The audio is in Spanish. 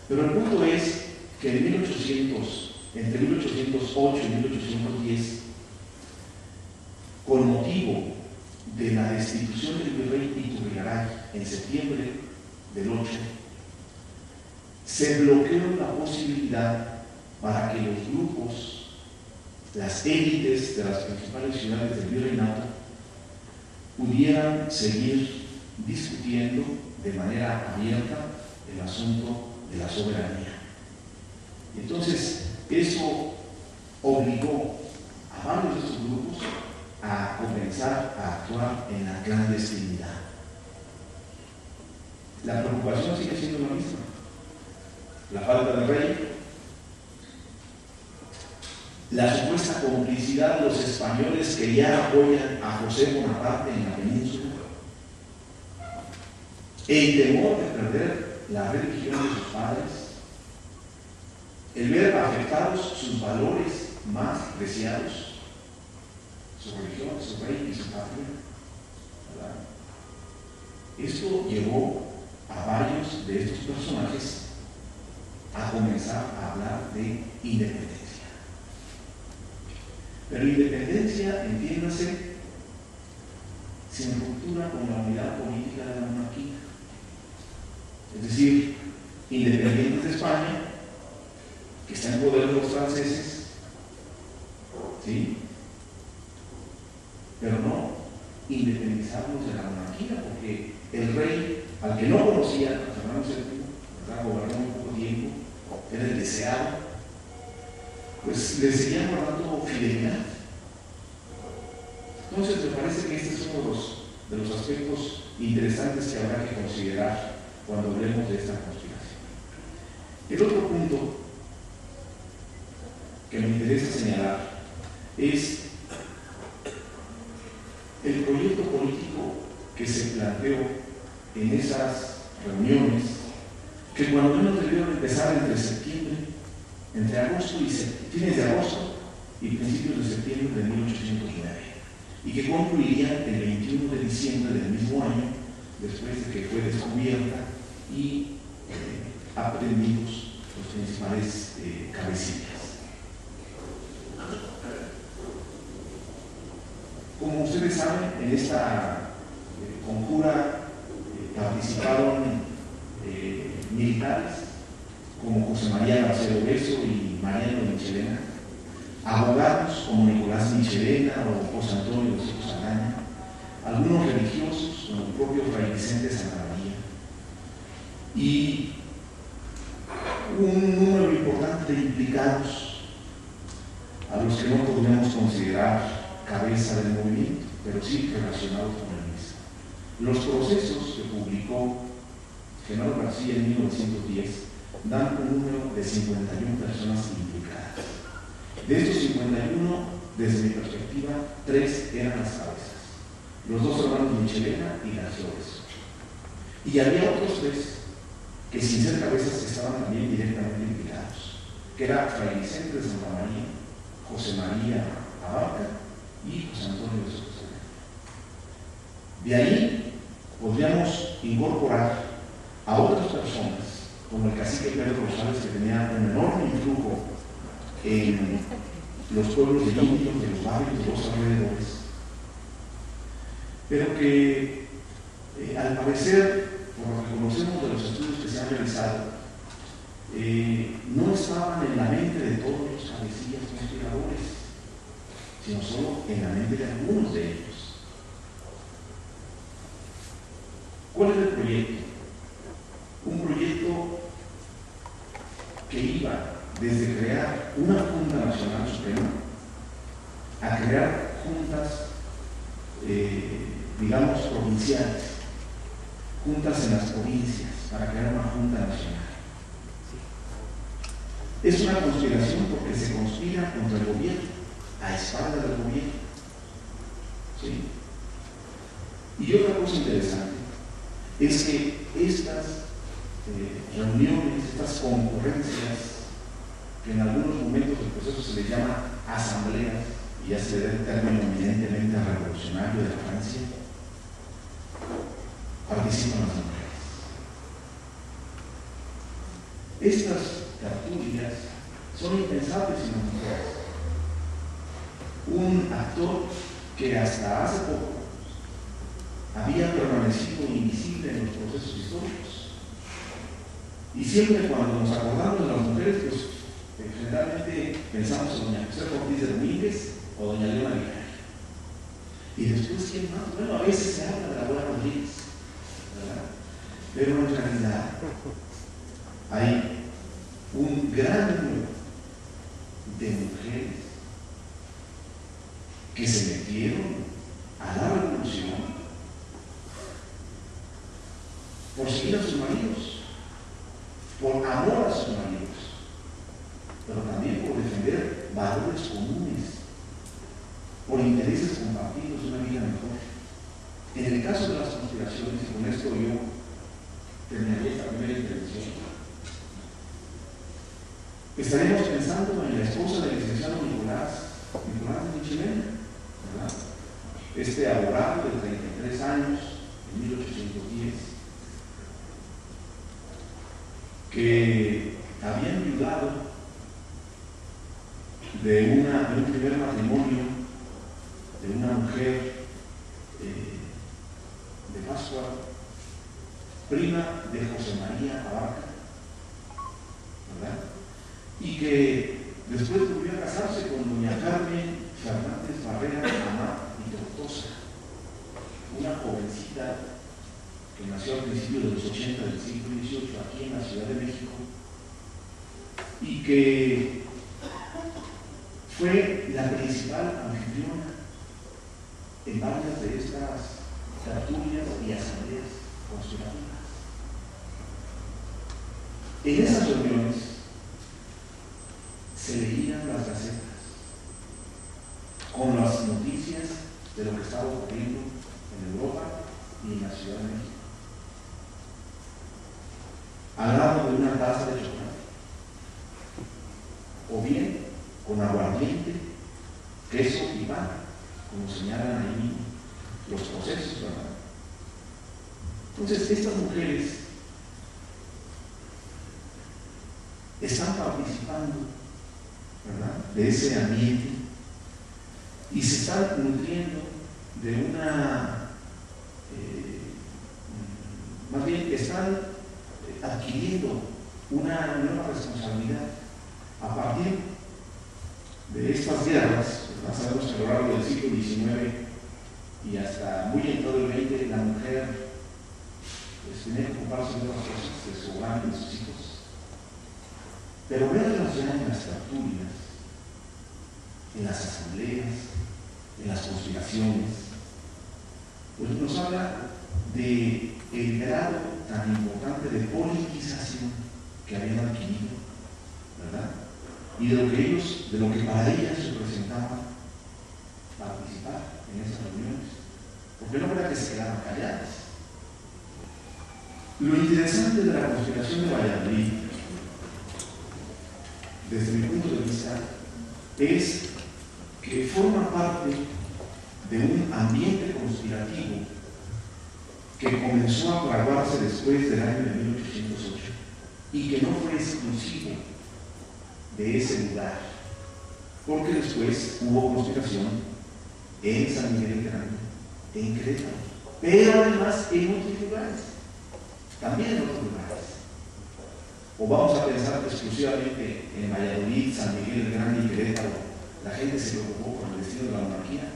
Pero el punto es que entre 1808 y 1810, con motivo de la destitución del virrey Iturrigaray en septiembre del 8, se bloqueó la posibilidad para que los grupos, las élites de las principales ciudades del virreinato, pudieran seguir discutiendo de manera abierta el asunto de la soberanía. Entonces, eso obligó a varios de estos grupos a comenzar a actuar en la clandestinidad. La preocupación sigue siendo la misma: la falta de rey, la supuesta complicidad de los españoles que ya apoyan a José Bonaparte en la península, el temor de perder la religión de sus padres, el ver afectados sus valores más preciados, su religión, su rey y su patria, ¿verdad? Esto llevó a varios de estos personajes a comenzar a hablar de independencia. Pero independencia, entiéndase, sin ruptura con la unidad política de la monarquía. Es decir, independientes de España, que está en poder de los franceses, ¿sí? Pero no independizarnos de la monarquía, porque el rey, al que no conocía, Fernando VII, ¿verdad?, gobernó muy poco tiempo, era el deseado, pues le seguían guardando fidelidad. Entonces me parece que este es uno de los aspectos interesantes que habrá que considerar cuando hablemos de esta conspiración. El otro punto que me interesa señalar es el proyecto político que se planteó en esas reuniones, que cuando menos debieron empezar entre agosto y fines de agosto y principios de septiembre de 1809, y que concluirían el 21 de diciembre del mismo año, después de que fue descubierta y aprendidos los principales cabecillas. Como ustedes saben, en esta conjura participaron militares como José María García Obeso y Mariano de Michelena, abogados como Nicolás Michelena o José Antonio de Soto Saldaña, algunos religiosos como el propio Fray Vicente Santa María, y un número importante de implicados a los que no podríamos considerar cabeza del movimiento, pero sí relacionados con el mismo. Los procesos que publicó Genaro García en 1910 dan un número de 51 personas implicadas. De estos 51, desde mi perspectiva, 3 eran las cabezas: los 2 hermanos Michelena y García Obeso. Y había otros 3 que, sin ser cabezas, estaban también directamente implicados, que era Fray Vicente de Santa María, José María Abarca y José Antonio de Soto Saldaña. De ahí podríamos incorporar a otras personas, como el cacique Pedro Rosales, que tenía un enorme influjo en los pueblos de indios, de los barrios, de los alrededores, pero que al parecer, por lo que conocemos de los estudios que se han realizado, no estaban en la mente de todos los cabecillas conspiradores, sino solo en la mente de algunos de ellos. ¿Cuál es el proyecto? Un proyecto que iba desde crear una Junta Nacional Suprema a crear juntas, digamos, provinciales, juntas en las provincias, para crear una Junta Nacional. Es una conspiración porque se conspira contra el gobierno, a espaldas del gobierno. ¿Sí? Y otra cosa interesante es que estas reuniones, estas concurrencias, que en algunos momentos del proceso se les llama asambleas, y ya se da el término eminentemente revolucionario de la Francia, participan las mujeres. Estas tertulias son impensables en las mujeres. Un actor que hasta hace poco había permanecido invisible en los procesos históricos. Y siempre cuando nos acordamos de las mujeres, pues generalmente pensamos en doña José Ortiz de Domínguez o doña Leona Vicario. Y después, ¿quién más? Bueno, a veces se habla de la abuela Rodríguez, ¿verdad? Pero en realidad hay un gran número de mujeres que se metieron a la revolución por seguir a sus maridos, por amor a sus maridos, pero también por defender valores comunes, por intereses compartidos de una vida mejor. En el caso de las conspiraciones, y con esto yo terminaría esta primera intervención, estaremos pensando en la esposa del licenciado Nicolás de Michelena, ¿verdad? Este abogado de 33 años, en 1810, que había enviudado de un primer matrimonio de una mujer de Pascua, prima de José María Abarca, ¿verdad? Y que después volvió a casarse con doña Carmen Fernández Barrera Amá y Tortosa, una jovencita que nació al principio de los 80 del siglo XVIII aquí en la Ciudad de México y que fue la principal anfitriona en varias de estas tertulias y asambleas conspirativas. En esas reuniones se leían las gacetas con las noticias de lo que estaba ocurriendo en Europa y en la Ciudad de México, al lado de una taza de chocolate, o bien con aguardiente, queso y pan, como señalan ahí los procesos, ¿verdad? Entonces, estas mujeres están participando, ¿verdad?, de ese ambiente y se están nutriendo de una, más bien están adquiriendo una nueva responsabilidad a partir de estas guerras. Sabemos que a lo largo del siglo XIX y hasta muy entrado el XX, la mujer tenía que ocuparse de otras cosas, de su hogar y de sus hijos. Pero verlas ya en las tertulias, en las asambleas, en las conspiraciones, pues nos habla de el grado tan importante de politización que habían adquirido, ¿verdad? Y de lo que para ellas representaba participar en esas reuniones, porque no era que se quedaban calladas. Lo interesante de la conspiración de Valladolid, desde mi punto de vista, es que forma parte de un ambiente conspirativo que comenzó a fraguarse después del año de 1808 y que no fue exclusivo de ese lugar, porque después hubo conspiración en San Miguel Grande, en Querétaro, pero además en otros lugares, también en otros lugares. O vamos a pensar que exclusivamente en Valladolid, San Miguel Grande y Querétaro la gente se preocupó por el destino de la monarquía.